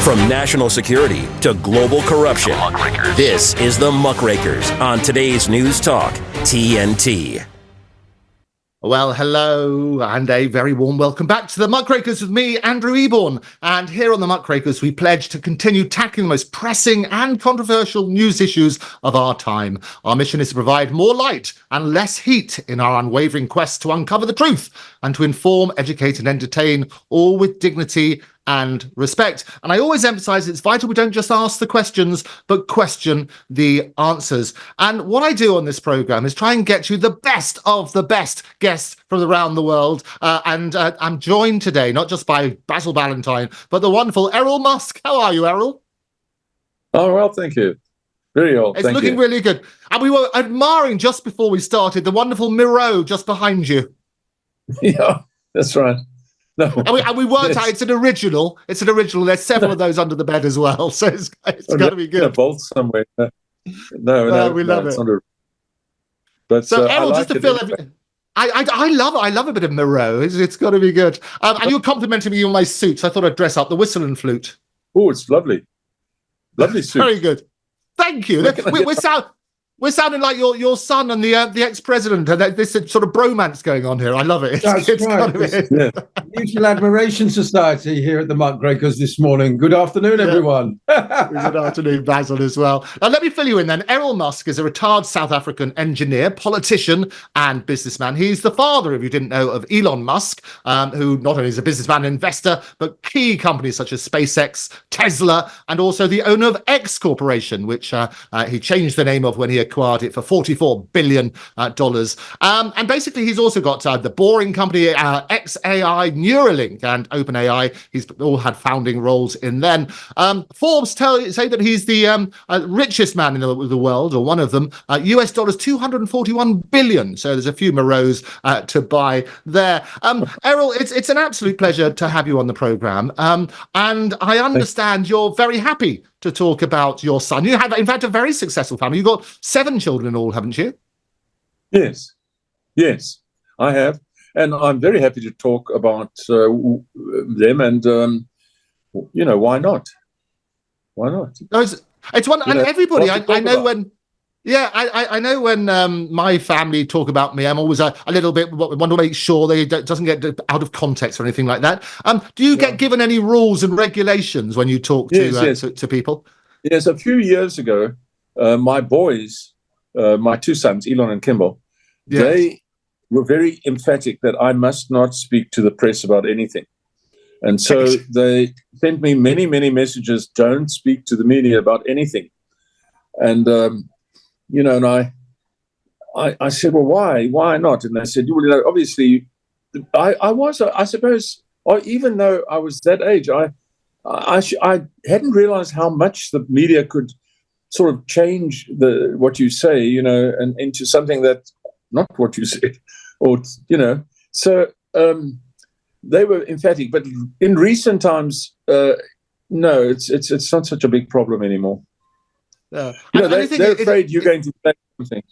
From national security to global corruption, this is the Muckrakers on today's News Talk, TNT. Well, hello, and a very warm welcome back to the Muckrakers with me, Andrew Eborn. And here on the Muckrakers, we pledge to continue tackling the most pressing and controversial news issues of our time. Our mission is to provide more light and less heat in our unwavering quest to uncover the truth and to inform, educate, and entertain, all with dignity and respect. And I always emphasize it's vital we don't just ask the questions, but question the answers. And what I do on this program is try and get you the best of the best guests from around the world. And I'm joined today, not just by Basil Valentine, but the wonderful Errol Musk. How are you, Errol? Oh, well, thank you. Very well. It's looking really good. And we were admiring just before we started the wonderful Miro just behind you. Yeah, that's right. No. And we worked out it's an original. It's an original. There's several of those under the bed as well, so it's got to be good. A bolt somewhere. No, we love it. But so Errol, just to fill everything. I love a bit of Miro. It's got to be good. And you were complimenting me on my suit, so I thought I'd dress up the whistle and flute. Oh, it's lovely. Lovely suit. Very good. Thank you. We're sounding like your son and the ex-president, and this sort of bromance going on here. I love it. That's right. Mutual Admiration Society here at the Muckrakers this morning. Good afternoon, everyone. Good afternoon, Basil, as well. Now, let me fill you in then. Errol Musk is a retired South African engineer, politician, and businessman. He's the father, if you didn't know, of Elon Musk, who not only is a businessman and investor, but key companies such as SpaceX, Tesla, and also the owner of X Corporation, which he changed the name of when he acquired it for $44 billion. And basically, he's also got the Boring Company, XAI, Neuralink, and OpenAI. He's all had founding roles in them. Forbes say that he's the richest man in the world, or one of them, US dollars 241 billion. So there's a few Moros to buy there. Errol, it's an absolute pleasure to have you on the program. And I understand you're very happy to talk about your son. You have, in fact, a very successful family. You've got 7 children in all, haven't you? Yes, I have. And I'm very happy to talk about them. And, why not? Why not? It's one, and everybody, I know when... Yeah, I know when my family talk about me, I'm always a little bit want to make sure they doesn't get out of context or anything like that. Do you get given any rules and regulations when you talk to people? Yes, a few years ago, my boys, my 2 sons, Elon and Kimball, they were very emphatic that I must not speak to the press about anything. And so they sent me many, many messages, don't speak to the media about anything. And and I said, well, why not? And they said, well, obviously, I suppose, or even though I was that age, I hadn't realized how much the media could sort of change what you say, and into something that not what you said, or So they were emphatic, but in recent times, no, it's not such a big problem anymore. They're afraid you're going to say something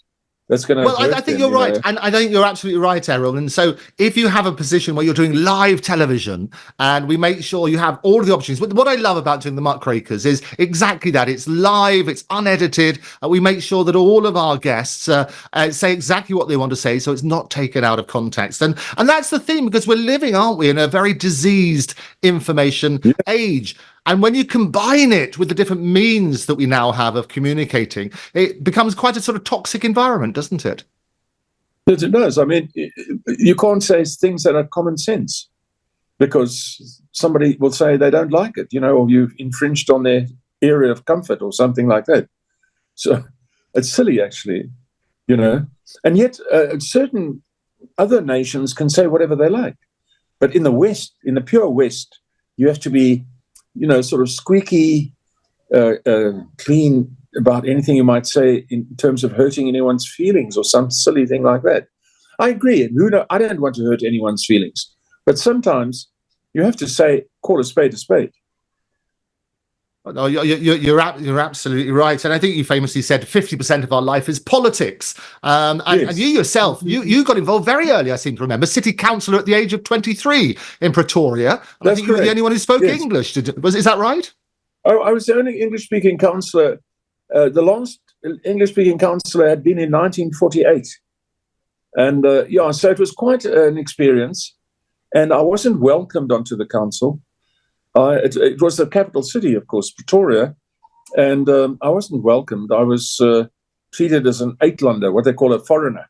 that's going to. Well, I think you're right, and I think you're absolutely right, Errol. And so, if you have a position where you're doing live television, and we make sure you have all of the opportunities. What I love about doing the Muckrakers is exactly that. It's live, it's unedited. We make sure that all of our guests say exactly what they want to say, so it's not taken out of context. And that's the thing, because we're living, aren't we, in a very diseased information age. And when you combine it with the different means that we now have of communicating, it becomes quite a sort of toxic environment, doesn't it? Yes, it does. I mean, you can't say things that are common sense because somebody will say they don't like it, or you've infringed on their area of comfort or something like that. So it's silly, actually, And yet certain other nations can say whatever they like. But in the West, in the pure West, you have to be sort of squeaky, clean about anything you might say in terms of hurting anyone's feelings or some silly thing like that. I agree. I don't want to hurt anyone's feelings. But sometimes you have to call a spade a spade. No, you're absolutely right, and I think you famously said 50% of our life is politics. And you yourself, you got involved very early. I seem to remember, city councillor at the age of 23 in Pretoria. And I think you were the only one who spoke English. Is that right? Oh, I was the only English-speaking councillor. The last English-speaking councillor had been in 1948. And so it was quite an experience. And I wasn't welcomed onto the council. It was the capital city, of course, Pretoria. And I wasn't welcomed. I was treated as an uitlander, what they call a foreigner,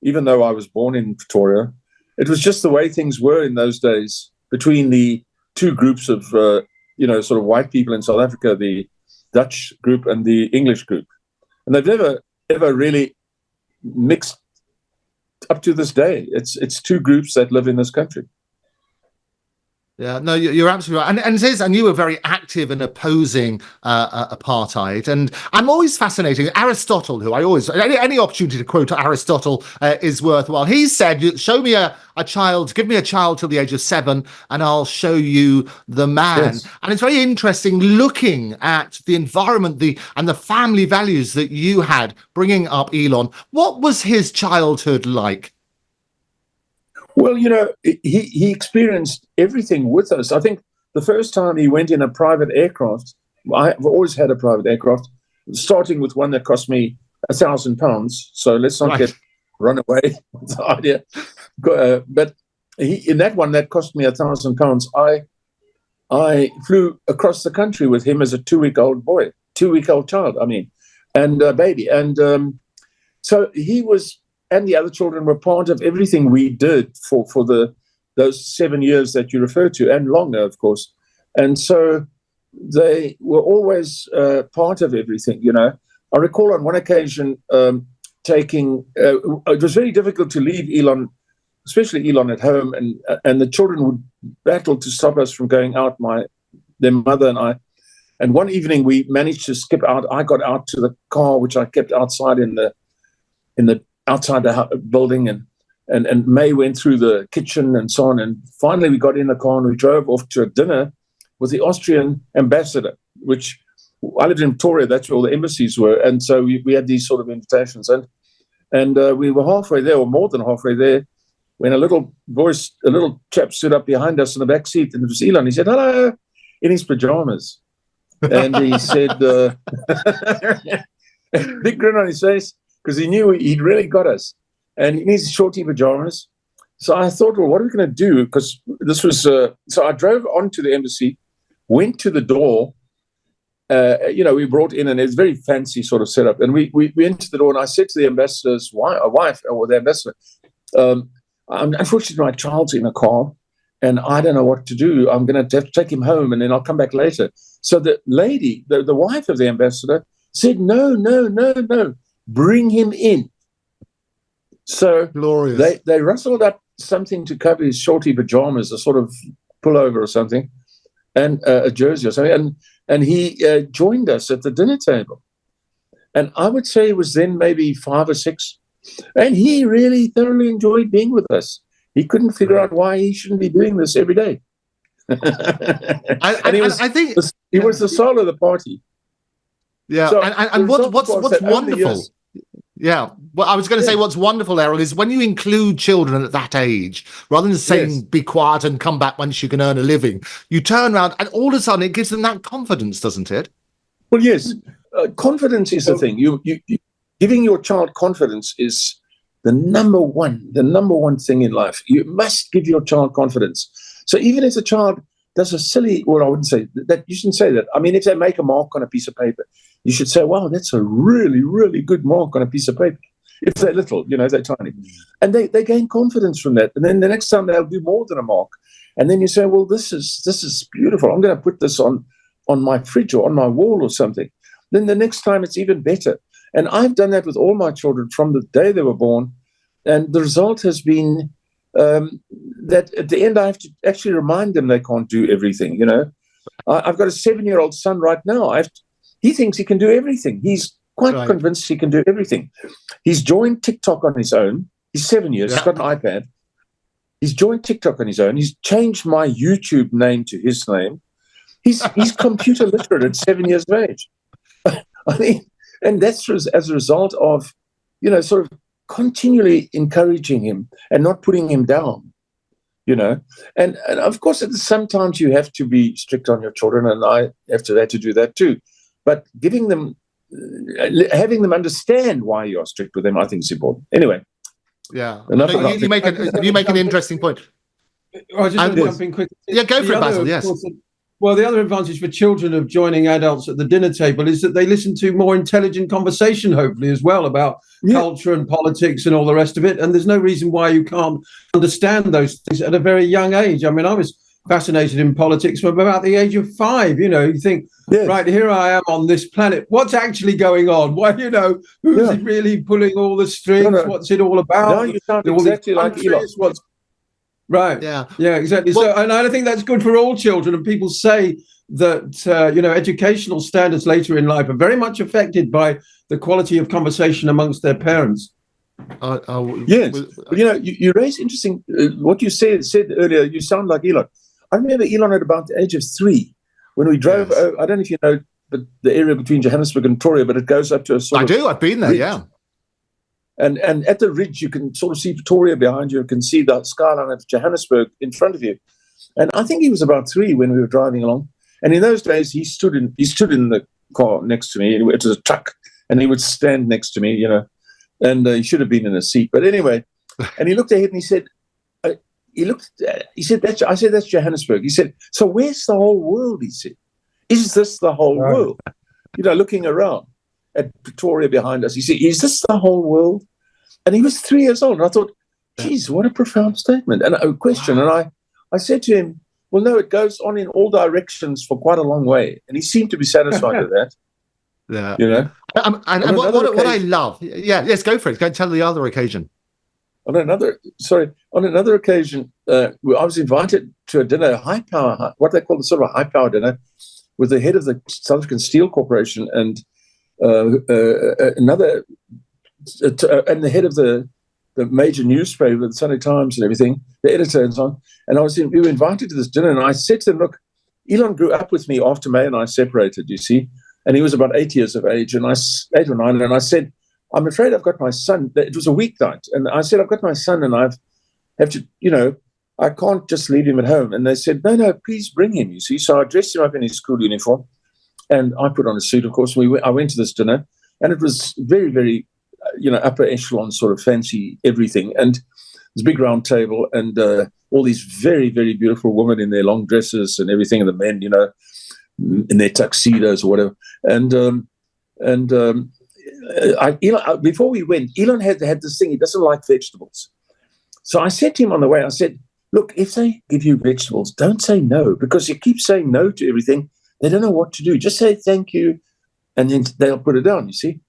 even though I was born in Pretoria. It was just the way things were in those days between the two groups of, sort of white people in South Africa, the Dutch group and the English group. And they've never, ever really mixed up to this day. It's two groups that live in this country. Yeah, no, you're absolutely right. And you were very active in opposing apartheid. And I'm always fascinated. Aristotle, who I always, any opportunity to quote Aristotle is worthwhile. He said, show me a child, give me a child till the age of 7, and I'll show you the man. Yes. And it's very interesting looking at the environment and the family values that you had bringing up Elon. What was his childhood like? Well, he experienced everything with us. I think the first time he went in a private aircraft, I've always had a private aircraft, starting with one that cost me £1,000. So let's not get run away with the idea. But in that one that cost me £1,000, I flew across the country with him as a 2-week-old child, and a baby. And so he was, and the other children were part of everything we did for those 7 years that you refer to, and longer, of course. And so they were always part of everything, I recall on one occasion it was very difficult to leave Elon, especially Elon, at home, and the children would battle to stop us from going out, their mother and I. And one evening we managed to skip out. I got out to the car, which I kept outside in the outside the building, and May went through the kitchen and so on. And finally we got in the car and we drove off to a dinner with the Austrian ambassador, which I lived in Pretoria, that's where all the embassies were. And so we had these sort of invitations. And we were halfway there, or more than halfway there, when a little chap stood up behind us in the back seat, and it was Elon. He said, "Hello," in his pajamas. And he said, big grin on his face, because he knew he'd really got us. And in his shorty pajamas. So I thought, well, what are we going to do? Because this was, so I drove onto the embassy, went to the door, we brought in, and it's very fancy sort of setup. And we entered the door, and I said to the ambassador's wife, or the ambassador, unfortunately, my child's in a car, and I don't know what to do. I'm going to have to take him home, and then I'll come back later. So the lady, the wife of the ambassador, said, no, bring him in. So glorious. They rustled up something to cover his shorty pajamas, a sort of pullover or something, and a jersey or something. And he joined us at the dinner table. And I would say he was then maybe 5 or 6. And he really thoroughly enjoyed being with us. He couldn't figure out why he shouldn't be doing this every day. I think he was the soul of the party. Yeah, so and what's wonderful? Yeah, well, I was going to say what's wonderful, Errol, is when you include children at that age, rather than saying be quiet and come back once you can earn a living, you turn around and all of a sudden it gives them that confidence, doesn't it? Well, yes, confidence is the thing. You giving your child confidence is the number one thing in life. You must give your child confidence. So even if the child does a silly, well, I wouldn't say that, you shouldn't say that. I mean, if they make a mark on a piece of paper, you should say, wow, that's a really, really good mark on a piece of paper. If they're little, they're tiny. And they gain confidence from that. And then the next time they'll do more than a mark. And then you say, well, this is beautiful. I'm going to put this on my fridge or on my wall or something. Then the next time it's even better. And I've done that with all my children from the day they were born. And the result has been that at the end I have to actually remind them they can't do everything. I've got a 7-year-old son right now. He thinks he can do everything. He's quite convinced he can do everything. He's joined TikTok on his own. He's 7 years. He's got an iPad. He's joined TikTok on his own. He's changed my YouTube name to his name. He's computer literate at 7 years of age. I mean, and that's as a result of, sort of continually encouraging him and not putting him down. and of course, sometimes you have to be strict on your children, and I have to do that too. But having them understand why you are strict with them, I think is important. Anyway, you make an interesting point. I just want to jump in quickly. Yeah, go for it, Basil. Yes. Well, the other advantage for children of joining adults at the dinner table is that they listen to more intelligent conversation, hopefully, as well, about culture and politics and all the rest of it. And there's no reason why you can't understand those things at a very young age. I mean, I was fascinated in politics from about the age of 5. You think, right, here I am on this planet. What's actually going on? Why, who's really pulling all the strings? No. What's it all about? No, you sound exactly like Elon. Right. Yeah, exactly. Well, and I think that's good for all children. And people say that, educational standards later in life are very much affected by the quality of conversation amongst their parents. Yes. You raised interesting, what you said earlier, you sound like Elon. I remember Elon at about the age of 3 when we drove, I don't know if you know, but the area between Johannesburg and Pretoria, but it goes up to a sort of... I do. I've been there, yeah. And at the ridge, you can sort of see Pretoria behind you. You can see the skyline of Johannesburg in front of you. And I think he was about 3 when we were driving along. And in those days, he stood in the car next to me. It was a truck, and he would stand next to me, and he should have been in a seat. But anyway, and he looked ahead and he said, I said, that's Johannesburg. He said, so where's the whole world? He said, is this the whole world? Looking around at Pretoria behind us. He said, is this the whole world? And he was 3 years old. And I thought, geez, what a profound statement and a question. Wow. And I said to him, well, no, it goes on in all directions for quite a long way. And he seemed to be satisfied with that. Yeah. And what I love, yes, go for it. Go and tell the other occasion. On another occasion, I was invited to a dinner, what they call the sort of a high power dinner, with the head of the South African Steel Corporation and another, and the head of the major newspaper, the Sunday Times and everything, the editor and so on. And we were invited to this dinner, and I said to them, look, Elon grew up with me after May and I separated, you see, and he was about 8 years of age, and 8 or 9, and I said, I'm afraid I've got my son. It was a weeknight, and I said, I've got my son, and I have to, I can't just leave him at home. And they said, no, please bring him, you see. So I dressed him up in his school uniform, and I put on a suit, of course. I went to this dinner, and it was very, very, upper echelon sort of fancy everything. And this big round table, and all these very, very beautiful women in their long dresses and everything, and the men, in their tuxedos or whatever. Before we went, Elon had this thing. He doesn't like vegetables. So I said to him on the way, I said, look, if they give you vegetables, don't say no, because you keep saying no to everything. They don't know what to do. Just say thank you, and then they'll put it down, you see.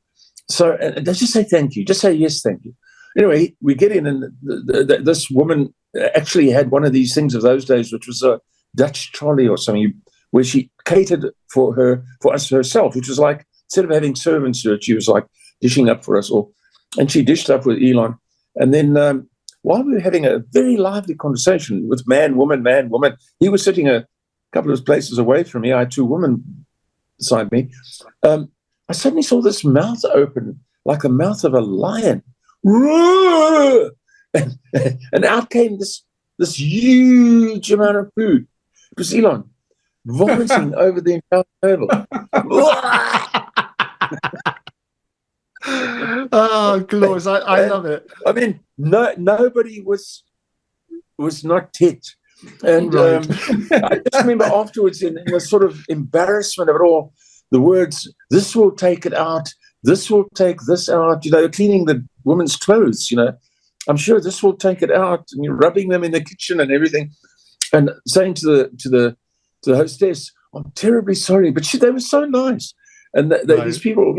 So they just say thank you. Just say yes, thank you. Anyway, we get in, and this woman actually had one of these things of those days, which was a Dutch trolley or something, where she catered for us herself, which was like, instead of having servants do it, she was like dishing up for us all. And she dished up with Elon. And then while we were having a very lively conversation with man, woman, he was sitting a couple of places away from me. I had 2 women beside me. I suddenly saw this mouth open like the mouth of a lion. And out came this huge amount of food. It was Elon vomiting over the entire table. Oh, glorious. I love it. I mean, nobody was not hit. And right. I just remember afterwards, in the sort of embarrassment of it all, the words, this will take it out, this will take this out, cleaning the woman's clothes, I'm sure this will take it out, and you're rubbing them in the kitchen and everything, and saying to the hostess, I'm terribly sorry, but they were so nice. And right. These people,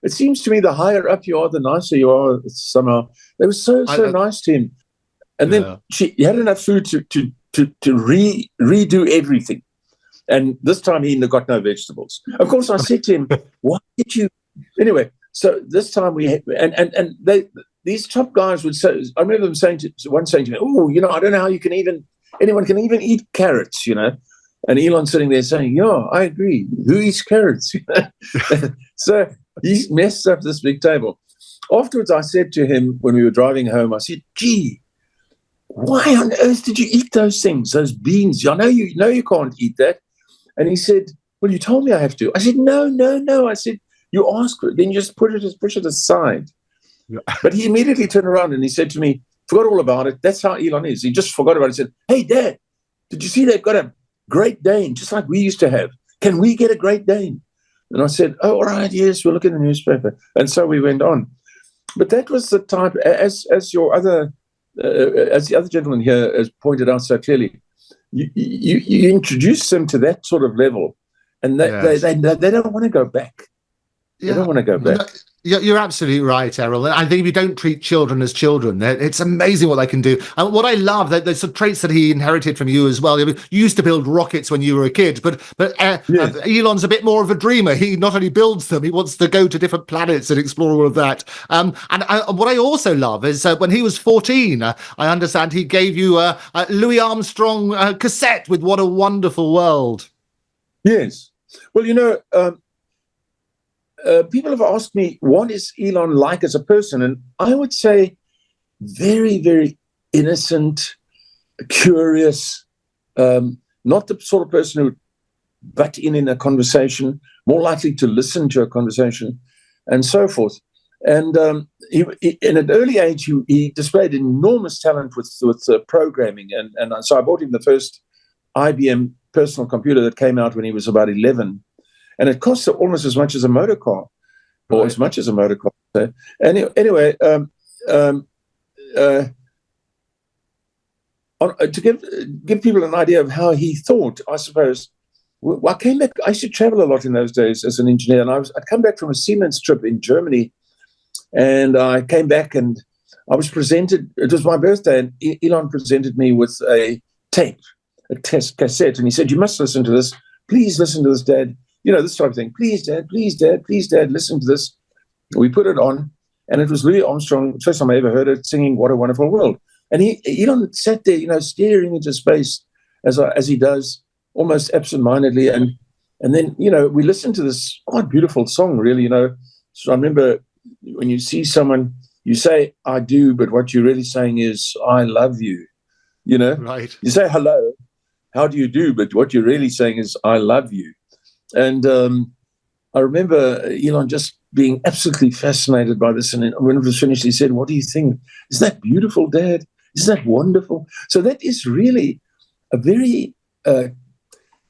it seems to me the higher up you are, the nicer you are somehow. They were so nice to him. And then he had enough food to redo everything. And this time he got no vegetables. Of course, I said to him, why did you? Anyway, so this time we had, and these top guys would say, I remember them saying to me, oh, I don't know how anyone can even eat carrots, And Elon sitting there saying, yeah, I agree. Who eats carrots? So he messed up this big table. Afterwards, I said to him when we were driving home, I said, gee, why on earth did you eat those things, those beans? I know you can't eat that. And he said, well, you told me I have to. I said, no. I said, you ask for it, then you just push it aside. Yeah. But he immediately turned around and he said to me, forgot all about it. That's how Elon is. He just forgot about it. He said, hey, Dad, did you see they've got a Great Dane, just like we used to have? Can we get a Great Dane? And I said, oh, all right, yes, we'll look in the newspaper. And so we went on. But that was the type, as the other gentleman here has pointed out so clearly, you introduce them to that sort of level, and they don't want to go back. They don't want to go back. You're absolutely right, Errol. I think if you don't treat children as children, it's amazing what they can do. And what I love, there's some traits that he inherited from you as well. You used to build rockets when you were a kid, but Elon's a bit more of a dreamer. He not only builds them, he wants to go to different planets and explore all of that. And what I also love is when he was 14, I understand he gave you a Louis Armstrong cassette with What a Wonderful World. Yes. Well, people have asked me, what is Elon like as a person? And I would say very, very innocent, curious, not the sort of person who would butt in a conversation, more likely to listen to a conversation, and so forth. And in an early age, he displayed enormous talent with programming. And so I bought him the first IBM personal computer that came out when he was about 11. And it costs almost as much as a motor car, or as much as a motor car. So anyway, to give people an idea of how he thought, I suppose, I came back. I used to travel a lot in those days as an engineer, and I'd come back from a Siemens trip in Germany, and I came back and I was presented. It was my birthday, and Elon presented me with a tape, a test cassette, and he said, "You must listen to this. Please listen to this, Dad." This type of thing. Please, Dad, listen to this. We put it on, and it was Louis Armstrong, first time I ever heard it, singing What a Wonderful World. And Elon sat there, staring into space as he does, almost absent-mindedly. And then, we listened to this quite beautiful song, really, So I remember when you see someone, you say, I do, but what you're really saying is, I love you, Right. You say, hello, how do you do? But what you're really saying is, I love you. And I remember Elon just being absolutely fascinated by this. And when it was finished, he said, what do you think? Isn't that beautiful, Dad? Isn't that wonderful? So that is really a very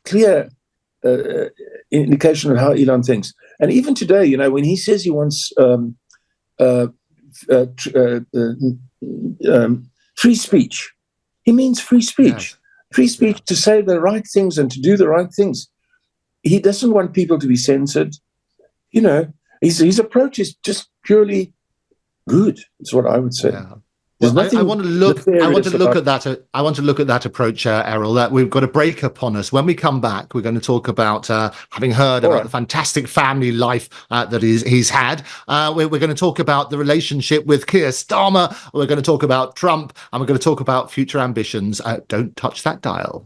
clear indication of how Elon thinks. And even today, when he says he wants free speech, he means free speech. Yes. Free speech to say the right things and to do the right things. He doesn't want people to be censored. His approach is just purely good. That's what I would say. Yeah. Well, I want to look at that approach, Errol. That we've got a break upon us. When we come back, we're going to talk about having heard about the fantastic family life that he's had. We're going to talk about the relationship with Keir Starmer. We're going to talk about Trump, and we're going to talk about future ambitions. Don't touch that dial.